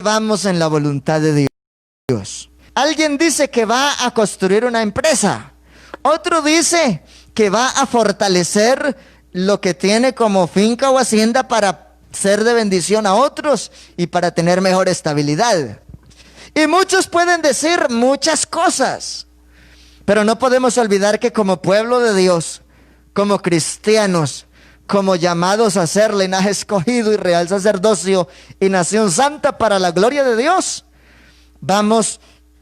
vamos en la voluntad de Dios. Alguien dice que va a construir una empresa. Otro dice que va a fortalecer lo que tiene como finca o hacienda para ser de bendición a otros y para tener mejor estabilidad. Y muchos pueden decir muchas cosas, pero no podemos olvidar que como pueblo de Dios, como cristianos, como llamados a ser linaje escogido y real sacerdocio y nación santa para la gloria de Dios, vamos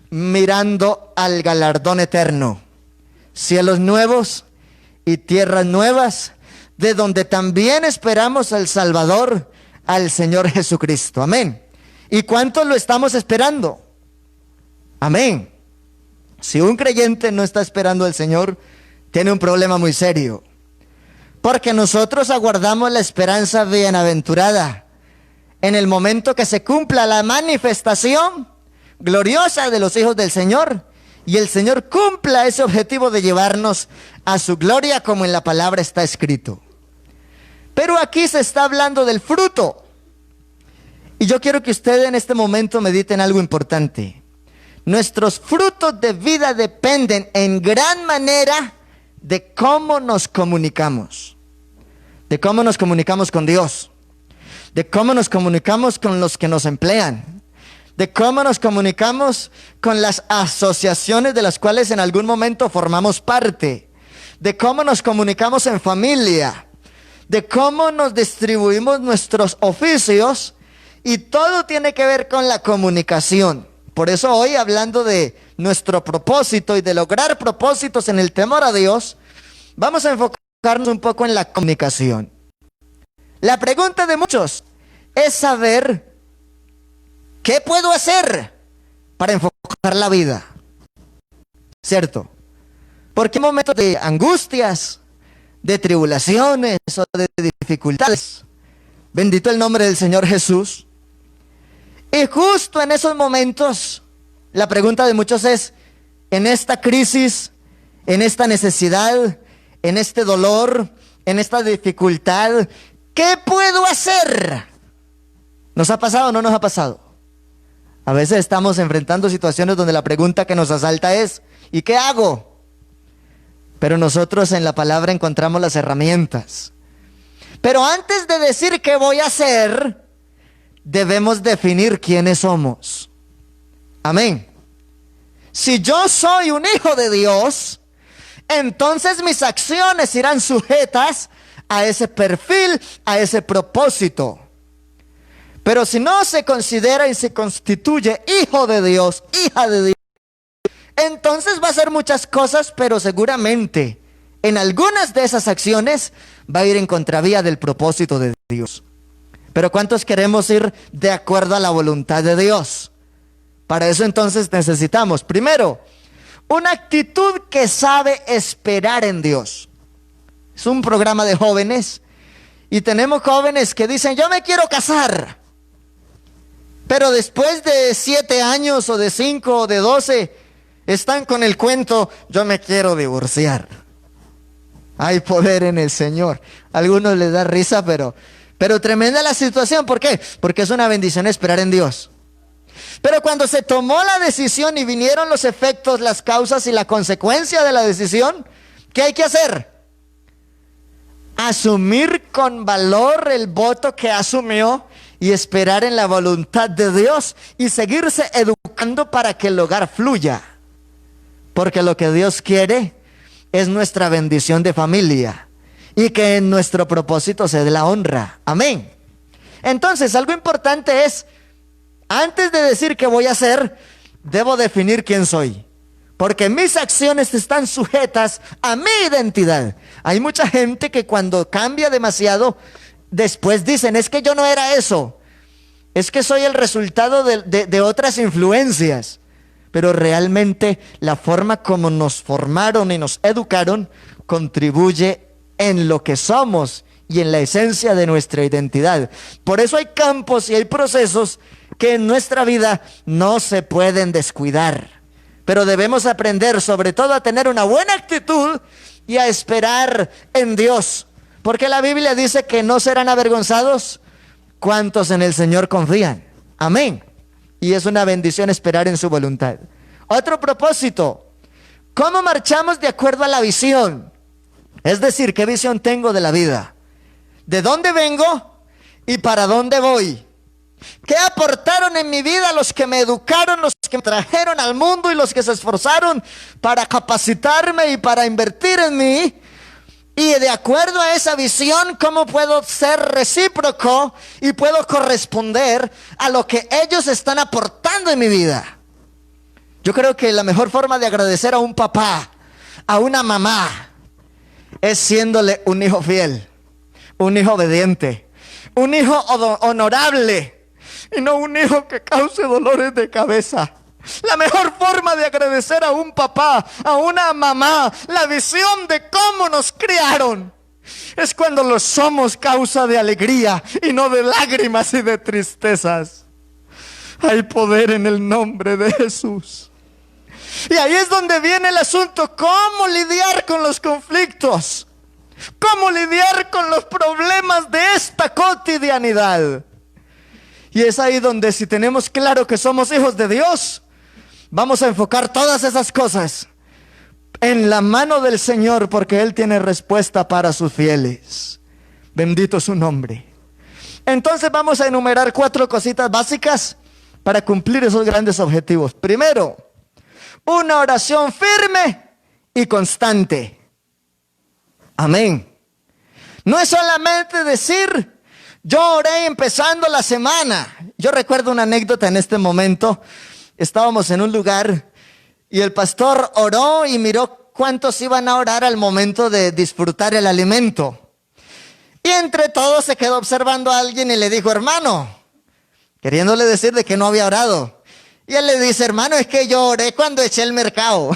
mirando al galardón eterno, cielos nuevos y tierras nuevas, de donde también esperamos al Salvador, al Señor Jesucristo. Amén. ¿Y cuántos lo estamos esperando? Amén. Si un creyente no está esperando al Señor, tiene un problema muy serio. Porque nosotros aguardamos la esperanza bienaventurada en el momento que se cumpla la manifestación gloriosa de los hijos del Señor, y el Señor cumpla ese objetivo de llevarnos a su gloria, como en la palabra está escrito. Pero aquí se está hablando del fruto, y yo quiero que ustedes en este momento mediten algo importante. Nuestros frutos de vida dependen en gran manera de cómo nos comunicamos, de cómo nos comunicamos con Dios, de cómo nos comunicamos con los que nos emplean, de cómo nos comunicamos con las asociaciones de las cuales en algún momento formamos parte, de cómo nos comunicamos en familia, de cómo nos distribuimos nuestros oficios, y todo tiene que ver con la comunicación. Por eso hoy, hablando de nuestro propósito y de lograr propósitos en el temor a Dios, vamos a enfocarnos un poco en la comunicación. La pregunta de muchos es saber qué puedo hacer para enfocar la vida, ¿cierto? Porque en momentos de angustias, de tribulaciones o de dificultades, bendito el nombre del Señor Jesús, y justo en esos momentos, la pregunta de muchos es, en esta crisis, en esta necesidad, en este dolor, en esta dificultad, ¿qué puedo hacer? ¿Nos ha pasado o no nos ha pasado? A veces estamos enfrentando situaciones donde la pregunta que nos asalta es, ¿y qué hago? Pero nosotros en la palabra encontramos las herramientas. Pero antes de decir qué voy a hacer, debemos definir quiénes somos. Amén. Si yo soy un hijo de Dios, entonces mis acciones irán sujetas a ese perfil, a ese propósito. Pero si no se considera y se constituye hijo de Dios, hija de Dios, entonces va a hacer muchas cosas, pero seguramente en algunas de esas acciones va a ir en contravía del propósito de Dios. Pero ¿cuántos queremos ir de acuerdo a la voluntad de Dios? Para eso entonces necesitamos, primero, una actitud que sabe esperar en Dios. Es un programa de jóvenes y tenemos jóvenes que dicen, yo me quiero casar. Pero después de 7 años o de 5 o de 12, están con el cuento, yo me quiero divorciar. Hay poder en el Señor. A algunos les da risa, pero tremenda la situación. ¿Por qué? Porque es una bendición esperar en Dios. Pero cuando se tomó la decisión y vinieron los efectos, las causas y la consecuencia de la decisión, ¿qué hay que hacer? Asumir con valor el voto que asumió y esperar en la voluntad de Dios y seguirse educando para que el hogar fluya. Porque lo que Dios quiere es nuestra bendición de familia y que en nuestro propósito se dé la honra. Amén. Entonces, algo importante es, antes de decir qué voy a hacer, debo definir quién soy. Porque mis acciones están sujetas a mi identidad. Hay mucha gente que cuando cambia demasiado, después dicen, es que yo no era eso. Es que soy el resultado de otras influencias. Pero realmente la forma como nos formaron y nos educaron contribuye en lo que somos y en la esencia de nuestra identidad. Por eso hay campos y hay procesos que en nuestra vida no se pueden descuidar. Pero debemos aprender sobre todo a tener una buena actitud y a esperar en Dios. Porque la Biblia dice que no serán avergonzados cuantos en el Señor confían. Amén. y es una bendición esperar en su voluntad. Otro propósito, ¿cómo marchamos de acuerdo a la visión? Es decir, ¿qué visión tengo de la vida? ¿De dónde vengo y para dónde voy? ¿Qué aportaron en mi vida los que me educaron, los que me trajeron al mundo y los que se esforzaron para capacitarme y para invertir en mí? Y de acuerdo a esa visión, ¿cómo puedo ser recíproco y puedo corresponder a lo que ellos están aportando en mi vida? Yo creo que la mejor forma de agradecer a un papá, a una mamá, es siéndole un hijo fiel, un hijo obediente, un hijo honorable, y no un hijo que cause dolores de cabeza. La mejor forma de agradecer a un papá, a una mamá, la visión de cómo nos criaron, es cuando los somos causa de alegría y no de lágrimas y de tristezas. Hay poder en el nombre de Jesús. Y ahí es donde viene el asunto, cómo lidiar con los conflictos, cómo lidiar con los problemas de esta cotidianidad. Y es ahí donde, si tenemos claro que somos hijos de Dios, vamos a enfocar todas esas cosas en la mano del Señor, porque Él tiene respuesta para sus fieles. Bendito su nombre. Entonces vamos a enumerar 4 cositas básicas para cumplir esos grandes objetivos. Primero, una oración firme y constante. Amén. No es solamente decir, yo oré empezando la semana. Yo recuerdo una anécdota en este momento. Estábamos en un lugar y el pastor oró y miró cuántos iban a orar al momento de disfrutar el alimento. Y entre todos se quedó observando a alguien y le dijo, hermano, queriéndole decir de que no había orado. Y él le dice, hermano, es que yo oré cuando eché el mercado.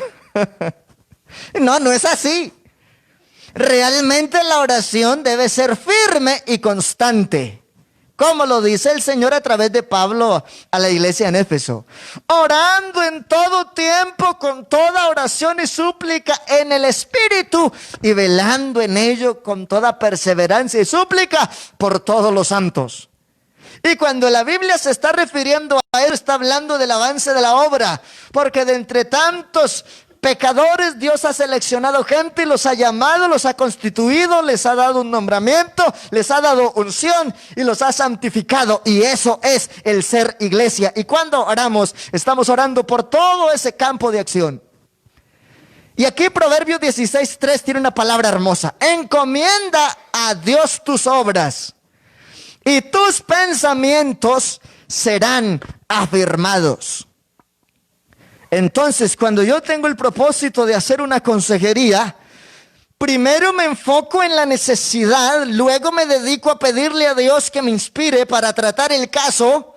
No es así. Realmente la oración debe ser firme y constante, como lo dice el Señor a través de Pablo a la iglesia en Éfeso. Orando en todo tiempo, con toda oración y súplica en el Espíritu, y velando en ello con toda perseverancia y súplica por todos los santos. Y cuando la Biblia se está refiriendo a él, está hablando del avance de la obra, porque de entre tantos pecadores Dios ha seleccionado gente y los ha llamado, los ha constituido, les ha dado un nombramiento, les ha dado unción y los ha santificado, y eso es el ser iglesia. Y cuando oramos, estamos orando por todo ese campo de acción. Y aquí Proverbios 16:3 tiene una palabra hermosa: encomienda a Dios tus obras y tus pensamientos serán afirmados. Entonces, cuando yo tengo el propósito de hacer una consejería, primero me enfoco en la necesidad, luego me dedico a pedirle a Dios que me inspire para tratar el caso,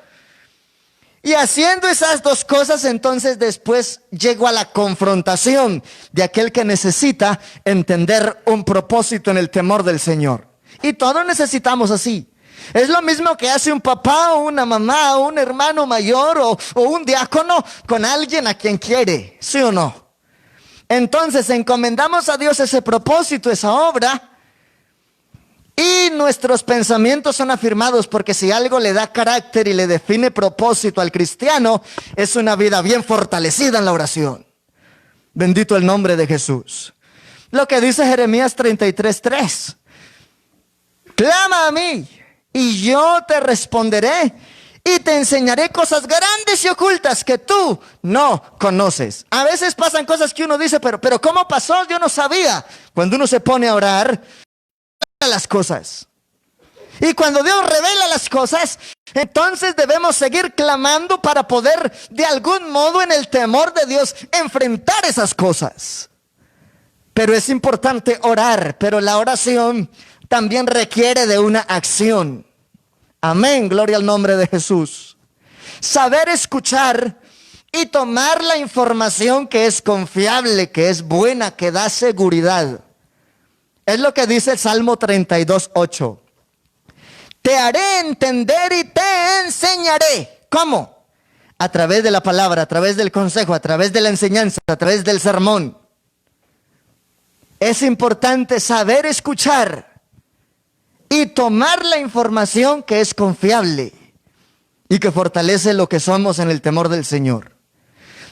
y haciendo esas 2 cosas, entonces después llego a la confrontación de aquel que necesita entender un propósito en el temor del Señor. Y todos necesitamos así. Es lo mismo que hace un papá o una mamá o un hermano mayor o un diácono con alguien a quien quiere, ¿sí o no? Entonces encomendamos a Dios ese propósito, esa obra, y nuestros pensamientos son afirmados, porque si algo le da carácter y le define propósito al cristiano, es una vida bien fortalecida en la oración. Bendito el nombre de Jesús. Lo que dice Jeremías 33:3: clama a mí y yo te responderé y te enseñaré cosas grandes y ocultas que tú no conoces. A veces pasan cosas que uno dice, pero ¿cómo pasó? Yo no sabía. Cuando uno se pone a orar, las cosas. Y cuando Dios revela las cosas, entonces debemos seguir clamando para poder de algún modo, en el temor de Dios, enfrentar esas cosas. Pero es importante orar, pero la oración también requiere de una acción. Amén, gloria al nombre de Jesús. Saber escuchar y tomar la información que es confiable, que es buena, que da seguridad. Es lo que dice el Salmo 32:8. Te haré entender y te enseñaré. ¿Cómo? A través de la palabra, a través del consejo, a través de la enseñanza, a través del sermón. Es importante saber escuchar y tomar la información que es confiable. y que fortalece lo que somos en el temor del Señor.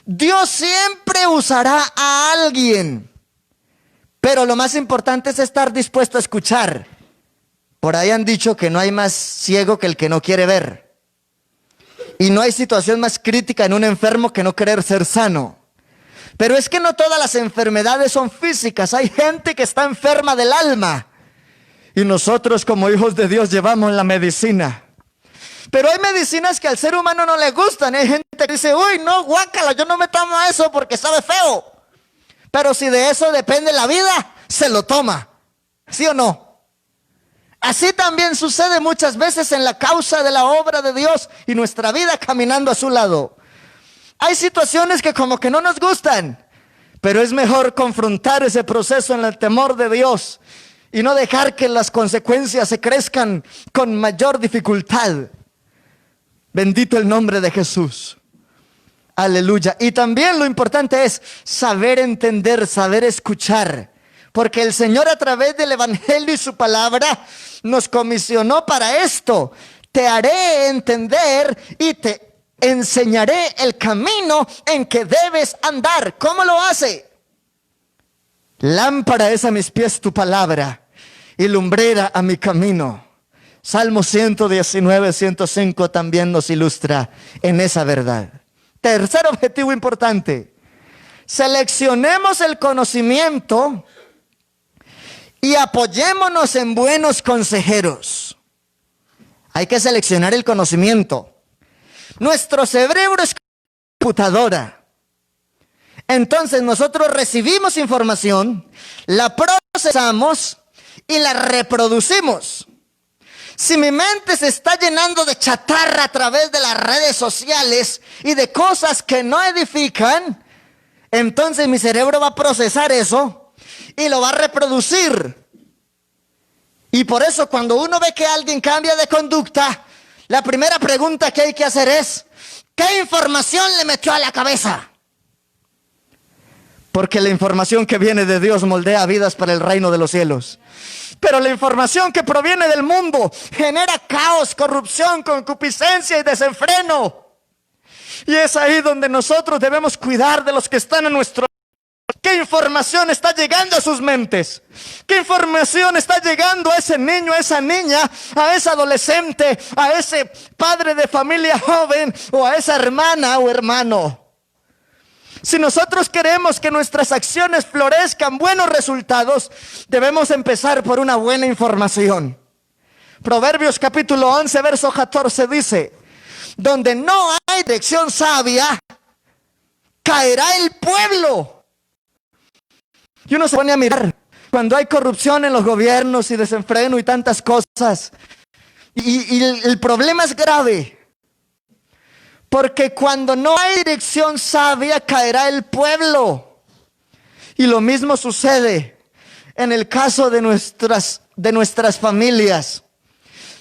Dios siempre usará a alguien, pero lo más importante es estar dispuesto a escuchar. Por ahí han dicho que no hay más ciego que el que no quiere ver. Y no hay situación más crítica en un enfermo que no querer ser sano. Pero es que no todas las enfermedades son físicas. Hay gente que está enferma del alma. Y nosotros como hijos de Dios llevamos la medicina. Pero hay medicinas que al ser humano no le gustan. Hay gente que dice, uy, no, guácala, yo no me tomo eso porque sabe feo. Pero si de eso depende la vida, se lo toma. ¿Sí o no? Así también sucede muchas veces en la causa de la obra de Dios y nuestra vida caminando a su lado. Hay situaciones que como que no nos gustan, pero es mejor confrontar ese proceso en el temor de Dios y no dejar que las consecuencias se crezcan con mayor dificultad. Bendito el nombre de Jesús. Aleluya. Y también lo importante es saber entender, saber escuchar. Porque el Señor a través del Evangelio y su palabra nos comisionó para esto. Te haré entender y te enseñaré el camino en que debes andar. ¿Cómo lo hace? Lámpara es a mis pies tu palabra y lumbrera a mi camino. Salmo 119, 105 también nos ilustra en esa verdad. Tercer objetivo importante. Seleccionemos el conocimiento y apoyémonos en buenos consejeros. Hay que seleccionar el conocimiento. Nuestro cerebro es computadora. Entonces nosotros recibimos información, la procesamos y la reproducimos. Si mi mente se está llenando de chatarra a través de las redes sociales y de cosas que no edifican, entonces mi cerebro va a procesar eso y lo va a reproducir. Y por eso cuando uno ve que alguien cambia de conducta, la primera pregunta que hay que hacer es, ¿qué información le metió a la cabeza? Porque la información que viene de Dios moldea vidas para el reino de los cielos. Pero la información que proviene del mundo genera caos, corrupción, concupiscencia y desenfreno. Y es ahí donde nosotros debemos cuidar de los que están en nuestro. ¿Qué información está llegando a sus mentes? ¿Qué información está llegando a ese niño, a esa niña, a ese adolescente, a ese padre de familia joven o a esa hermana o hermano? Si nosotros queremos que nuestras acciones florezcan buenos resultados, debemos empezar por una buena información. Proverbios capítulo 11, verso 14 dice, donde no hay dirección sabia, caerá el pueblo. Y uno se pone a mirar cuando hay corrupción en los gobiernos y desenfreno y tantas cosas. Y el problema es grave. Porque cuando no hay dirección sabia, caerá el pueblo. Y lo mismo sucede en el caso de nuestras familias.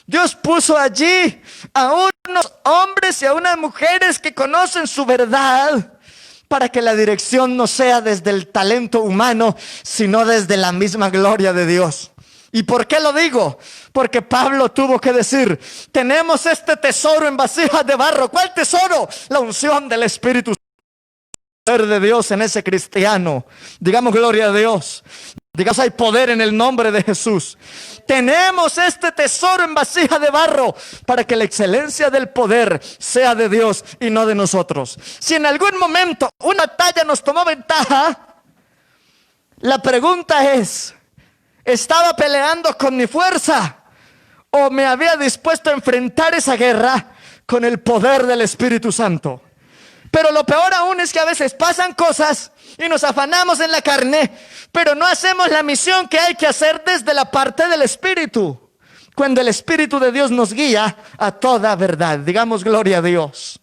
Dios puso allí a unos hombres y a unas mujeres que conocen su verdad, para que la dirección no sea desde el talento humano, sino desde la misma gloria de Dios. ¿Y por qué lo digo? Porque Pablo tuvo que decir, tenemos este tesoro en vasijas de barro. ¿Cuál tesoro? La unción del Espíritu Santo de Dios en ese cristiano. Digamos gloria a Dios. Digamos hay poder en el nombre de Jesús. Tenemos este tesoro en vasija de barro para que la excelencia del poder sea de Dios y no de nosotros. Si en algún momento una batalla nos tomó ventaja, la pregunta es, ¿estaba peleando con mi fuerza o me había dispuesto a enfrentar esa guerra con el poder del Espíritu Santo? Pero lo peor aún es que a veces pasan cosas y nos afanamos en la carne, pero no hacemos la misión que hay que hacer desde la parte del Espíritu, cuando el Espíritu de Dios nos guía a toda verdad. Digamos gloria a Dios.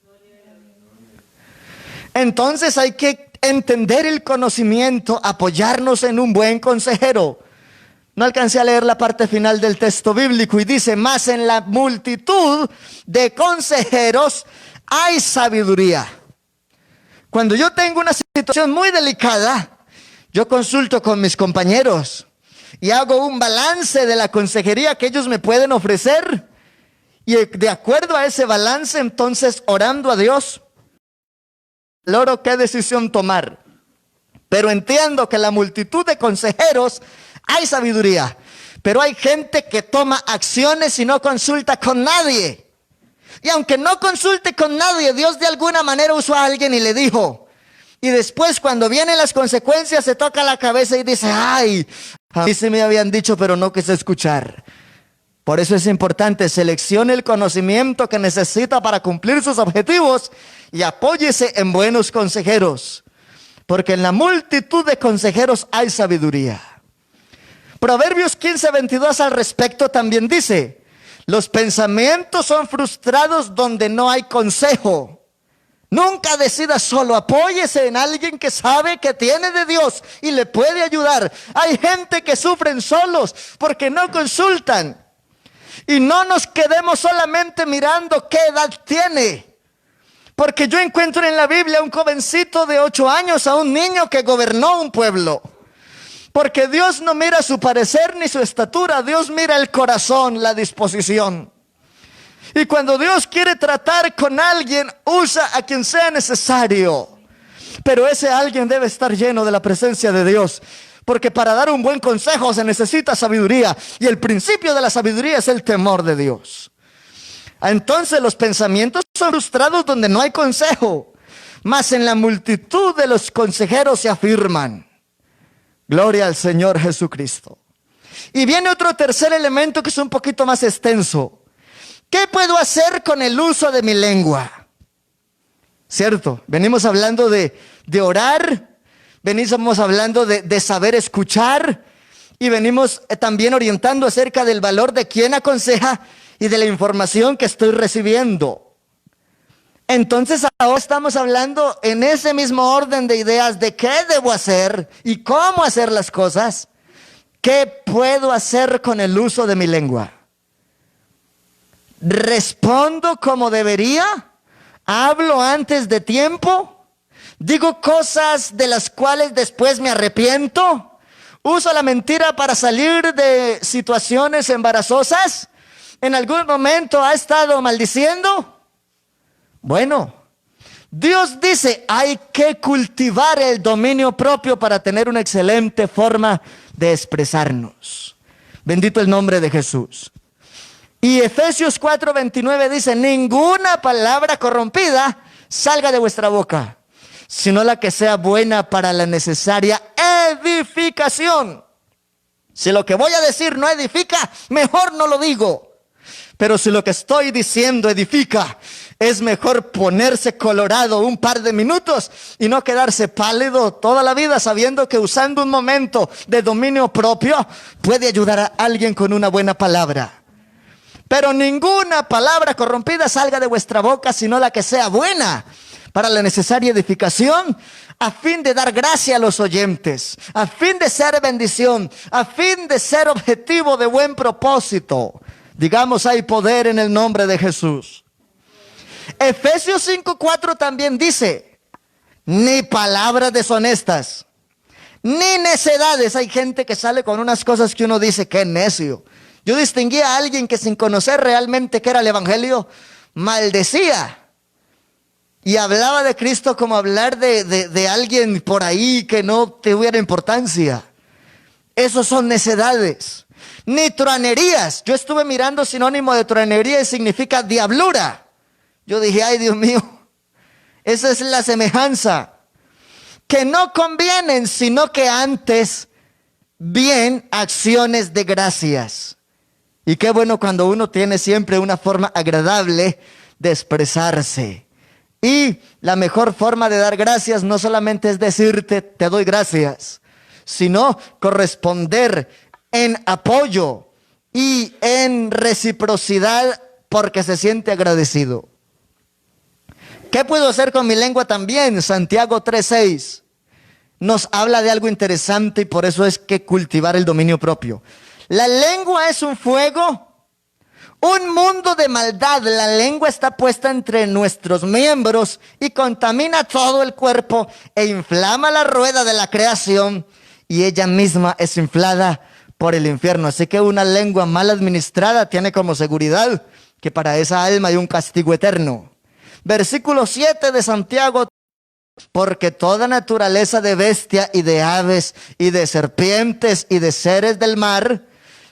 Entonces hay que entender el conocimiento, apoyarnos en un buen consejero. No alcancé a leer la parte final del texto bíblico y dice, más en la multitud de consejeros hay sabiduría. Cuando yo tengo una situación muy delicada, yo consulto con mis compañeros y hago un balance de la consejería que ellos me pueden ofrecer Y de acuerdo a ese balance, entonces, orando a Dios, valoro qué decisión tomar. Pero entiendo que en la multitud de consejeros hay sabiduría. Pero hay gente que toma acciones y no consulta con nadie. Y aunque no consulte con nadie, Dios de alguna manera usó a alguien y le dijo. Y después, cuando vienen las consecuencias, se toca la cabeza y dice, ay, a mí se me habían dicho, pero no quise escuchar. Por eso es importante, seleccione el conocimiento que necesita para cumplir sus objetivos y apóyese en buenos consejeros. Porque en la multitud de consejeros hay sabiduría. Proverbios 15:22 al respecto también dice, los pensamientos son frustrados donde no hay consejo. Nunca decida solo, apóyese en alguien que sabe que tiene de Dios y le puede ayudar. Hay gente que sufren solos porque no consultan. Y no nos quedemos solamente mirando qué edad tiene. Porque yo encuentro en la Biblia un jovencito de 8 años a un niño que gobernó un pueblo. Porque Dios no mira su parecer ni su estatura, Dios mira el corazón, la disposición. Y cuando Dios quiere tratar con alguien, usa a quien sea necesario. Pero ese alguien debe estar lleno de la presencia de Dios. Porque para dar un buen consejo se necesita sabiduría. Y el principio de la sabiduría es el temor de Dios. Entonces los pensamientos son frustrados donde no hay consejo. Mas en la multitud de los consejeros se afirman. Gloria al Señor Jesucristo. Y viene otro tercer elemento que es un poquito más extenso. ¿Qué puedo hacer con el uso de mi lengua? ¿Cierto? Venimos hablando de orar, venimos hablando de saber escuchar y venimos también orientando acerca del valor de quien aconseja y de la información que estoy recibiendo. Entonces ahora estamos hablando en ese mismo orden de ideas de qué debo hacer y cómo hacer las cosas. ¿Qué puedo hacer con el uso de mi lengua? ¿Respondo como debería? ¿Hablo antes de tiempo? ¿Digo cosas de las cuales después me arrepiento? ¿Uso la mentira para salir de situaciones embarazosas? ¿En algún momento ha estado maldiciendo? Bueno, Dios dice, hay que cultivar el dominio propio para tener una excelente forma de expresarnos. Bendito el nombre de Jesús. Y Efesios 4:29 dice, ninguna palabra corrompida salga de vuestra boca, sino la que sea buena para la necesaria edificación. Si lo que voy a decir no edifica, mejor no lo digo. Pero si lo que estoy diciendo edifica, es mejor ponerse colorado un par de minutos y no quedarse pálido toda la vida sabiendo que usando un momento de dominio propio puede ayudar a alguien con una buena palabra. Pero ninguna palabra corrompida salga de vuestra boca, sino la que sea buena para la necesaria edificación, a fin de dar gracia a los oyentes, a fin de ser bendición, a fin de ser objetivo de buen propósito. Digamos, hay poder en el nombre de Jesús. Efesios 5:4 también dice, ni palabras deshonestas, ni necedades. Hay gente que sale con unas cosas que uno dice, qué necio. Yo distinguí a alguien que sin conocer realmente qué era el evangelio, maldecía. Y hablaba de Cristo como hablar de alguien por ahí que no tuviera importancia. Esos son necedades. Ni truanerías. Yo estuve mirando sinónimo de truanería y significa diablura. Yo dije, ay Dios mío, esa es la semejanza. Que no convienen, sino que antes bien acciones de gracias. Y qué bueno cuando uno tiene siempre una forma agradable de expresarse. Y la mejor forma de dar gracias no solamente es decirte, te doy gracias, sino corresponder en apoyo y en reciprocidad porque se siente agradecido. ¿Qué puedo hacer con mi lengua también? Santiago 3:6 nos habla de algo interesante y por eso es que cultivar el dominio propio. La lengua es un fuego, un mundo de maldad. La lengua está puesta entre nuestros miembros y contamina todo el cuerpo e inflama la rueda de la creación y ella misma es inflada por el infierno. Así que una lengua mal administrada tiene como seguridad que para esa alma hay un castigo eterno. Versículo 7 de Santiago: porque toda naturaleza de bestia y de aves y de serpientes y de seres del mar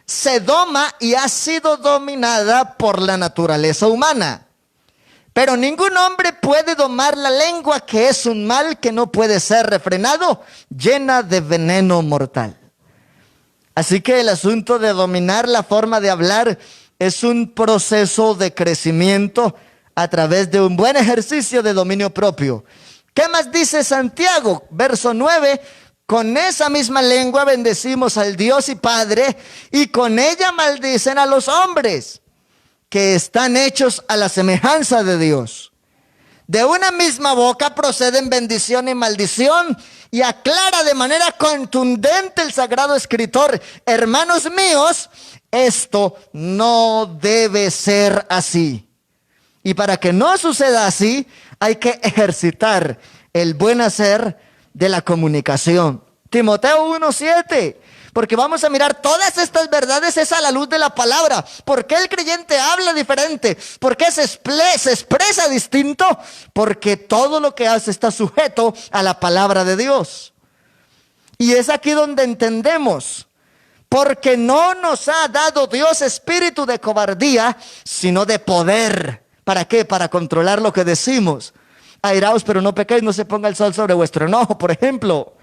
se doma y ha sido dominada por la naturaleza humana. Pero ningún hombre puede domar la lengua, que es un mal que no puede ser refrenado, llena de veneno mortal. Así que el asunto de dominar la forma de hablar es un proceso de crecimiento a través de un buen ejercicio de dominio propio. ¿Qué más dice Santiago? Verso 9: con esa misma lengua bendecimos al Dios y Padre, y con ella maldicen a los hombres que están hechos a la semejanza de Dios. De una misma boca proceden bendición y maldición, y aclara de manera contundente el sagrado escritor: hermanos míos, esto no debe ser así. Y para que no suceda así, hay que ejercitar el buen hacer de la comunicación. Timoteo 1:7. Porque vamos a mirar todas estas verdades es a la luz de la palabra. ¿Por qué el creyente habla diferente? ¿Por qué se expresa distinto? Porque todo lo que hace está sujeto a la palabra de Dios. Y es aquí donde entendemos: porque no nos ha dado Dios espíritu de cobardía, sino de poder. ¿Para qué? Para controlar lo que decimos. Airaos, pero no pequéis, no se ponga el sol sobre vuestro enojo, por ejemplo.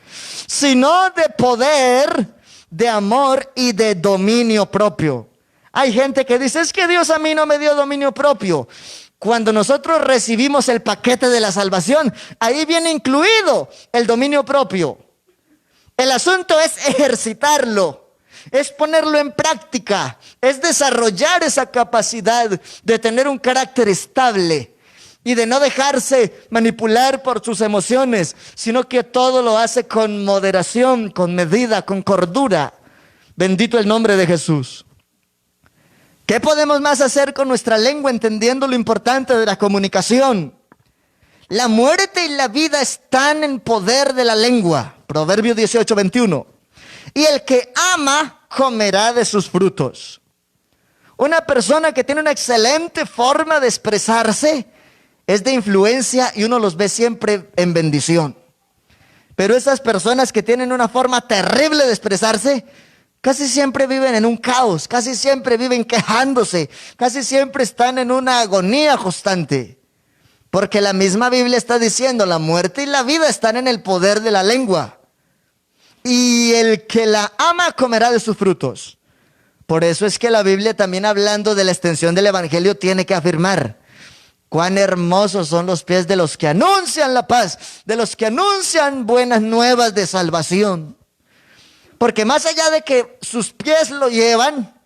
Sino de poder, de amor y de dominio propio. Hay gente que dice: es que Dios a mí no me dio dominio propio. Cuando nosotros recibimos el paquete de la salvación, ahí viene incluido el dominio propio. El asunto es ejercitarlo. Es ponerlo en práctica, es desarrollar esa capacidad de tener un carácter estable y de no dejarse manipular por sus emociones, sino que todo lo hace con moderación, con medida, con cordura. Bendito el nombre de Jesús. ¿Qué podemos más hacer con nuestra lengua, entendiendo lo importante de la comunicación? La muerte y la vida están en poder de la lengua. Proverbios 18:21. Y el que ama comerá de sus frutos. Una persona que tiene una excelente forma de expresarse es de influencia y uno los ve siempre en bendición. Pero esas personas que tienen una forma terrible de expresarse, casi siempre viven en un caos, casi siempre viven quejándose, casi siempre están en una agonía constante. Porque la misma Biblia está diciendo: la muerte y la vida están en el poder de la lengua. Y el que la ama comerá de sus frutos. Por eso es que la Biblia, también hablando de la extensión del evangelio, tiene que afirmar: cuán hermosos son los pies de los que anuncian la paz, de los que anuncian buenas nuevas de salvación. Porque más allá de que sus pies lo llevan,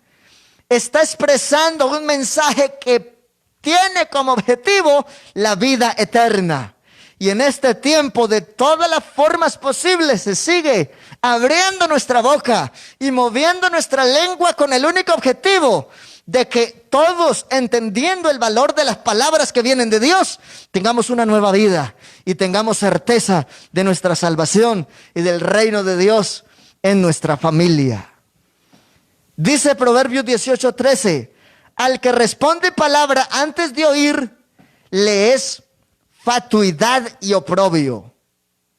está expresando un mensaje que tiene como objetivo la vida eterna. Y en este tiempo, de todas las formas posibles, se sigue abriendo nuestra boca y moviendo nuestra lengua con el único objetivo de que todos, entendiendo el valor de las palabras que vienen de Dios, tengamos una nueva vida y tengamos certeza de nuestra salvación y del reino de Dios en nuestra familia. Dice Proverbios 18:13: al que responde palabra antes de oír, le es fatuidad y oprobio.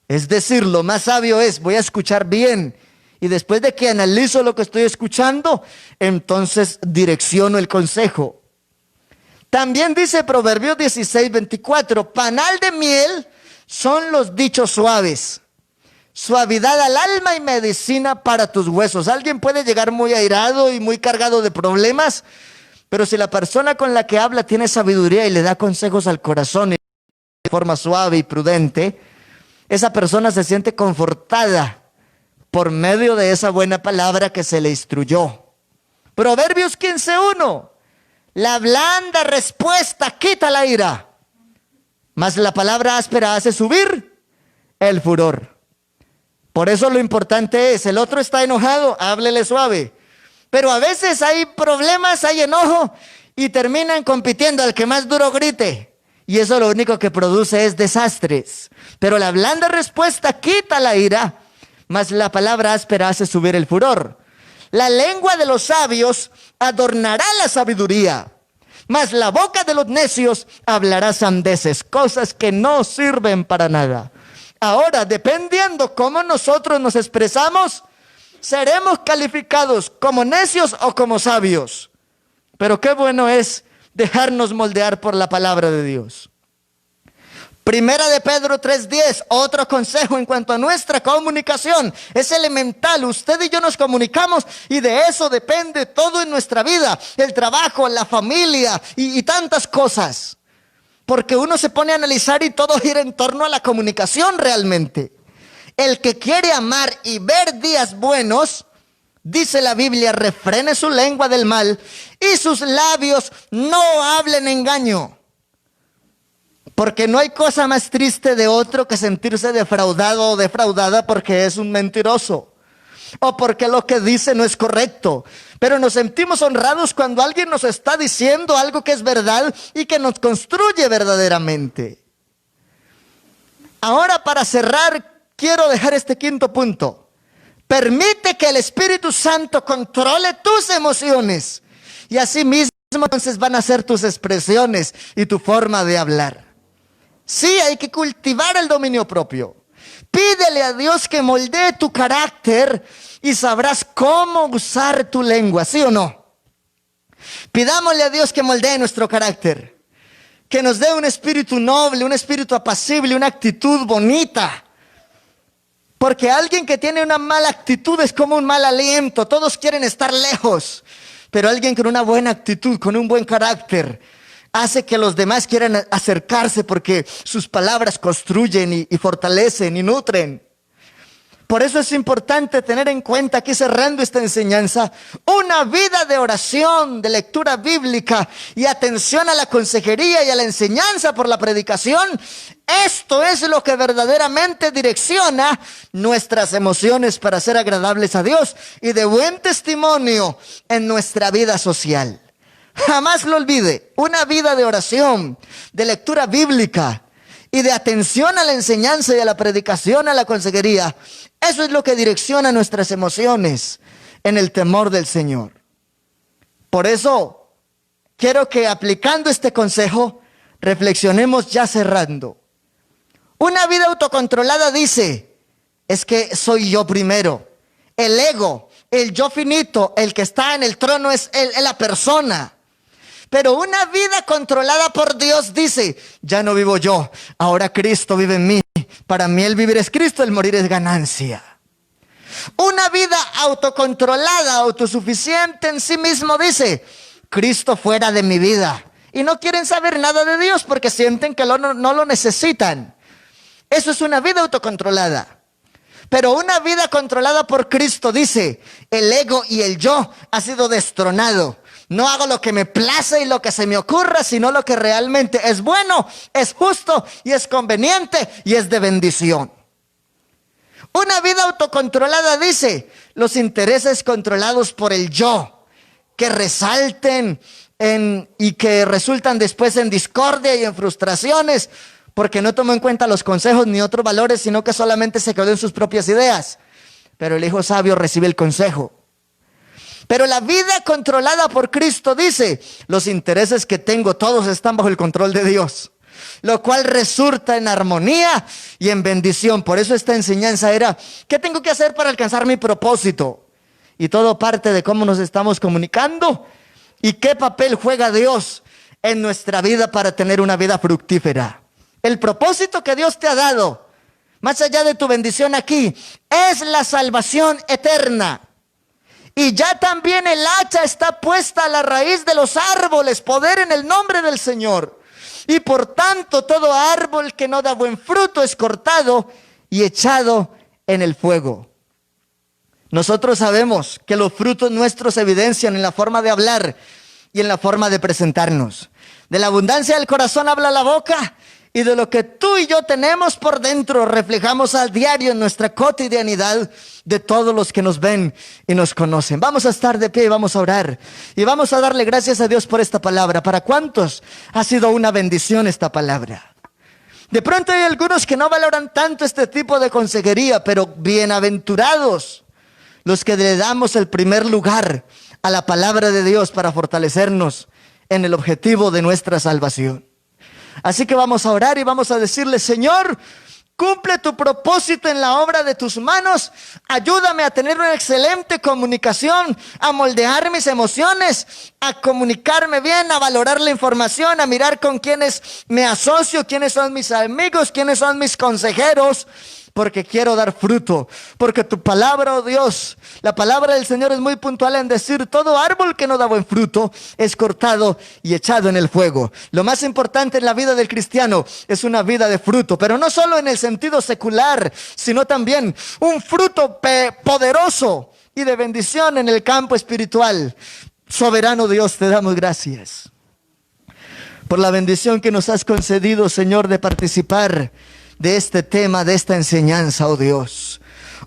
Es decir, lo más sabio es: voy a escuchar bien, y después de que analizo lo que estoy escuchando, entonces direcciono el consejo. También dice Proverbios 16:24: panal de miel son los dichos suaves, suavidad al alma y medicina para tus huesos. Alguien puede llegar muy airado y muy cargado de problemas, pero si la persona con la que habla tiene sabiduría y le da consejos al corazón de forma suave y prudente, esa persona se siente confortada por medio de esa buena palabra que se le instruyó. Proverbios 15:1: la blanda respuesta quita la ira, mas la palabra áspera hace subir el furor. Por eso lo importante es: el otro está enojado, háblele suave. Pero a veces hay problemas, hay enojo, y terminan compitiendo al que más duro grite. Y eso lo único que produce es desastres. Pero la blanda respuesta quita la ira, mas la palabra áspera hace subir el furor. La lengua de los sabios adornará la sabiduría, mas la boca de los necios hablará sandeces, cosas que no sirven para nada. Ahora, dependiendo cómo nosotros nos expresamos, seremos calificados como necios o como sabios. Pero qué bueno es dejarnos moldear por la palabra de Dios. Primera de Pedro 3:10, otro consejo en cuanto a nuestra comunicación. Es elemental, usted y yo nos comunicamos y de eso depende todo en nuestra vida. El trabajo, la familia y tantas cosas. Porque uno se pone a analizar y todo gira en torno a la comunicación realmente. El que quiere amar y ver días buenos, dice la Biblia, refrene su lengua del mal y sus labios no hablen engaño. Porque no hay cosa más triste de otro que sentirse defraudado o defraudada porque es un mentiroso. O porque lo que dice no es correcto. Pero nos sentimos honrados cuando alguien nos está diciendo algo que es verdad y que nos construye verdaderamente. Ahora, para cerrar, quiero dejar este quinto punto. Permite que el Espíritu Santo controle tus emociones. Y así mismo entonces van a ser tus expresiones y tu forma de hablar. Sí, hay que cultivar el dominio propio. Pídele a Dios que moldee tu carácter y sabrás cómo usar tu lengua, ¿sí o no? Pidámosle a Dios que moldee nuestro carácter, que nos dé un espíritu noble, un espíritu apacible, una actitud bonita. Porque alguien que tiene una mala actitud es como un mal aliento, todos quieren estar lejos. Pero alguien con una buena actitud, con un buen carácter, hace que los demás quieran acercarse porque sus palabras construyen y fortalecen y nutren. Por eso es importante tener en cuenta, aquí cerrando esta enseñanza, una vida de oración, de lectura bíblica y atención a la consejería y a la enseñanza por la predicación. Esto es lo que verdaderamente direcciona nuestras emociones para ser agradables a Dios y de buen testimonio en nuestra vida social. Jamás lo olvide, una vida de oración, de lectura bíblica y de atención a la enseñanza y a la predicación, a la consejería. Eso es lo que direcciona nuestras emociones en el temor del Señor. Por eso, quiero que aplicando este consejo, reflexionemos ya cerrando. Una vida autocontrolada dice, es que soy yo primero. El ego, el yo finito, el que está en el trono es la persona. Pero una vida controlada por Dios dice, ya no vivo yo, ahora Cristo vive en mí. Para mí el vivir es Cristo, el morir es ganancia. Una vida autocontrolada, autosuficiente en sí mismo dice, Cristo fuera de mi vida. Y no quieren saber nada de Dios porque sienten que no lo necesitan. Eso es una vida autocontrolada. Pero una vida controlada por Cristo dice, el ego y el yo ha sido destronado. No hago lo que me place y lo que se me ocurra, sino lo que realmente es bueno, es justo y es conveniente y es de bendición. Una vida autocontrolada dice, los intereses controlados por el yo, que resalten y que resultan después en discordia y en frustraciones, porque no tomó en cuenta los consejos ni otros valores, sino que solamente se quedó en sus propias ideas. Pero el hijo sabio recibe el consejo. Pero la vida controlada por Cristo dice, los intereses que tengo todos están bajo el control de Dios, lo cual resulta en armonía y en bendición. Por eso esta enseñanza era, ¿qué tengo que hacer para alcanzar mi propósito? Y todo parte de cómo nos estamos comunicando y qué papel juega Dios en nuestra vida para tener una vida fructífera. El propósito que Dios te ha dado, más allá de tu bendición aquí, es la salvación eterna. Y ya también el hacha está puesta a la raíz de los árboles, poder en el nombre del Señor. Y por tanto todo árbol que no da buen fruto es cortado y echado en el fuego. Nosotros sabemos que los frutos nuestros se evidencian en la forma de hablar y en la forma de presentarnos. De la abundancia del corazón habla la boca. Y de lo que tú y yo tenemos por dentro reflejamos a diario en nuestra cotidianidad de todos los que nos ven y nos conocen. Vamos a estar de pie y vamos a orar. Y vamos a darle gracias a Dios por esta palabra. ¿Para cuántos ha sido una bendición esta palabra? De pronto hay algunos que no valoran tanto este tipo de consejería, pero bienaventurados los que le damos el primer lugar a la palabra de Dios para fortalecernos en el objetivo de nuestra salvación. Así que vamos a orar y vamos a decirle: Señor, cumple tu propósito en la obra de tus manos. Ayúdame a tener una excelente comunicación, a moldear mis emociones, a comunicarme bien, a valorar la información, a mirar con quiénes me asocio, quiénes son mis amigos, quiénes son mis consejeros. Porque quiero dar fruto, porque tu palabra, oh Dios, la palabra del Señor es muy puntual en decir: todo árbol que no da buen fruto es cortado y echado en el fuego. Lo más importante en la vida del cristiano es una vida de fruto, pero no solo en el sentido secular, sino también un fruto poderoso y de bendición en el campo espiritual. Soberano Dios, te damos gracias por la bendición que nos has concedido, Señor, de participar de este tema, de esta enseñanza, oh Dios.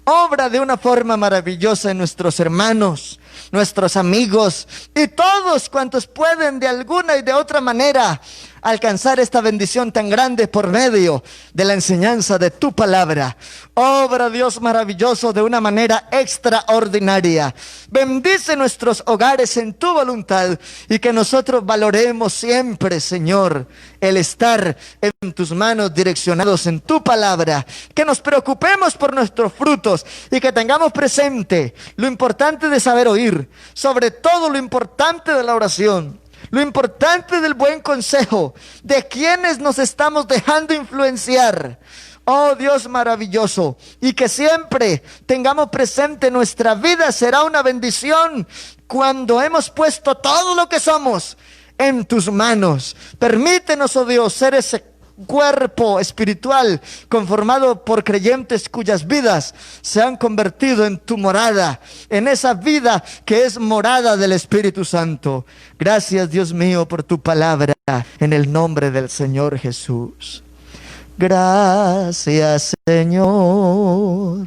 Obra de una forma maravillosa en nuestros hermanos, nuestros amigos y todos cuantos pueden de alguna y de otra manera alcanzar esta bendición tan grande por medio de la enseñanza de tu palabra. Obra, Dios maravilloso, de una manera extraordinaria. Bendice nuestros hogares en tu voluntad y que nosotros valoremos siempre, Señor, el estar en tus manos, direccionados en tu palabra. Que nos preocupemos por nuestros frutos y que tengamos presente lo importante de saber oír, sobre todo lo importante de la oración, lo importante del buen consejo, de quienes nos estamos dejando influenciar. Oh Dios maravilloso, y que siempre tengamos presente: nuestra vida será una bendición cuando hemos puesto todo lo que somos en tus manos. Permítenos, oh Dios, ser ese cuerpo espiritual conformado por creyentes cuyas vidas se han convertido en tu morada, en esa vida que es morada del Espíritu Santo. Gracias, Dios mío, por tu palabra, en el nombre del Señor Jesús. Gracias, Señor,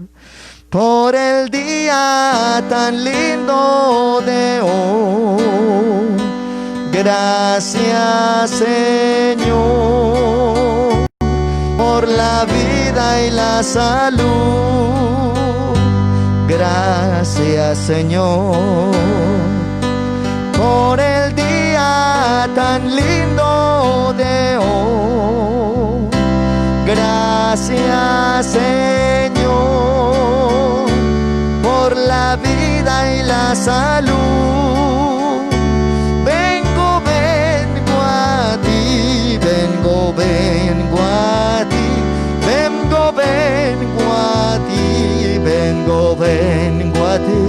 por el día tan lindo de hoy. Gracias, Señor, por la vida y la salud. Gracias, Señor, por el día tan lindo de hoy. Gracias, Señor, por la vida y la salud. Vengo a ti, vengo a ti.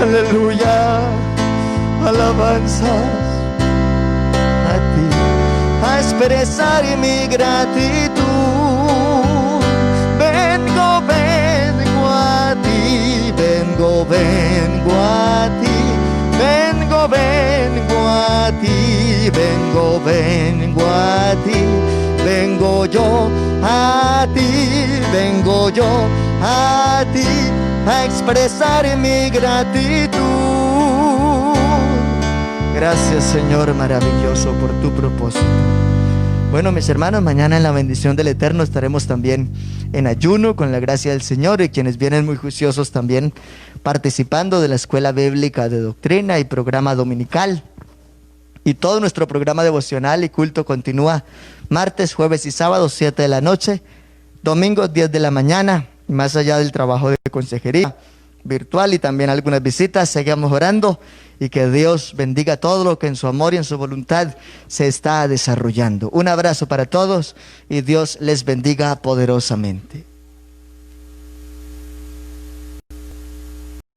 Aleluya, alabanzas a ti, a expresar mi gratitud. Vengo a ti, vengo a ti, vengo a ti, vengo a ti. Vengo yo a ti, vengo yo a ti, a expresar mi gratitud. Gracias, Señor maravilloso, por tu propósito. Bueno, mis hermanos, mañana en la bendición del Eterno estaremos también en ayuno con la gracia del Señor, y quienes vienen muy juiciosos también participando de la Escuela Bíblica de Doctrina y programa dominical. Y todo nuestro programa devocional y culto continúa martes, jueves y sábados 7 de la noche, domingos 10 de la mañana, más allá del trabajo de consejería virtual y también algunas visitas. Seguimos orando y que Dios bendiga todo lo que en su amor y en su voluntad se está desarrollando. Un abrazo para todos y Dios les bendiga poderosamente.